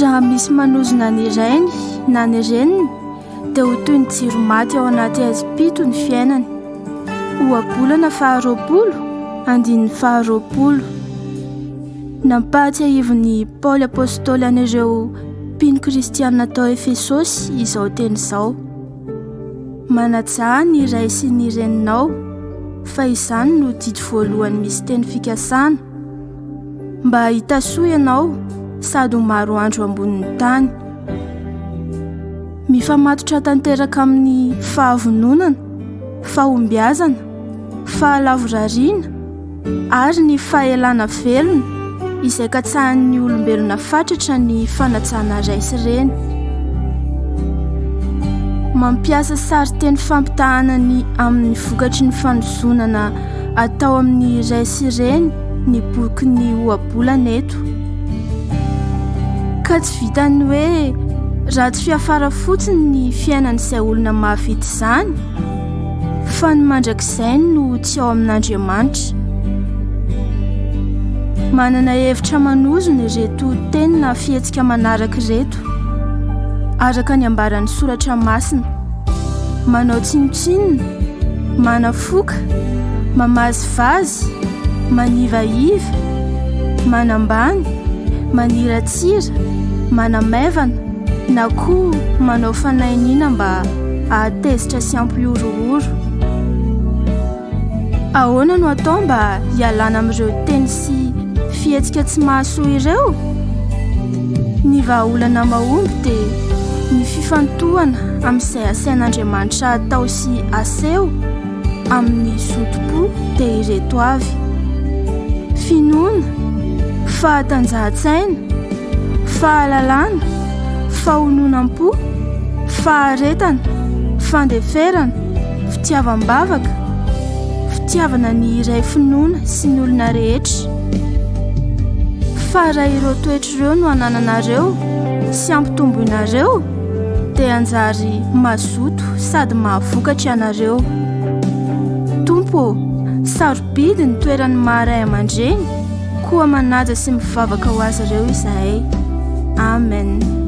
Raha misy manozona ny rainy na ny reniny dia ho toy ny jiro maty ao anaty azipito ny fiainany. Ohabolana 20:20. Nampahatsy ahivon'ny Paoly apôstôly an'ireo mpino kristianina tao Efesosy izao teny izao: manajaa ny ray sy ny reninao, fa izany no didy voalohany misy teny fikasana, mba hitasoa ianao sady ho maro andro ambonin'ny tany. Mifamatotra tanteraka amin'ny fahavononana, fahombiazana, fahalavorariana ary ny fahelana velona izay katsahan'ny olombelona fatratra ny fanajana ray sy reny. Mampiasa sariteny fampitahana ny amin'ny vokatry ny fanozonana atao amin'ny ray sy reny ny boky ny ohabolana eto. Ka tsy vitany hoe ratsy fiafara fotsiny ny fiainan'izay olona mahavita izany, fa ny mandrakizay no tsy ao amin'Andriamanitra. Manana hevitra manozona ireto teny na fihetsika manaraka ireto, araka ny ambaran'ny soratra masina: manao tsinotsinona, manafoka, mamazivazy, manivaiva, manambany, maniratsira, manamaivana, na koa manao fanainiana mba ahatezitra sy ampiorooro. Ahoana no atao mba hialana amin'ireo teny sy fihetsika tsy mahasoa ireo? Ny vahaolana mahomby dia ny fifantohana amin'izay asain'Andriamanitra atao sy aseho amin'ny zotom-po dia ireto avy: finoana, fahatanjahan-tsaina, fahalalana, fahononam-po, faharetana, fandeferana, fitiavam-bavaka, fitiavana ny iray finoana sy ny olona rehetra. Fa raha ireo toetra ireo no anananareo sy ampitombo inareo, dia anjary mazoto sady mahavokatra ianareo. Tompo, sarobidy ny toeran'ny maharay aman-dreny, koa manaja sy mivavaka ho azy ireo izahay. Amen.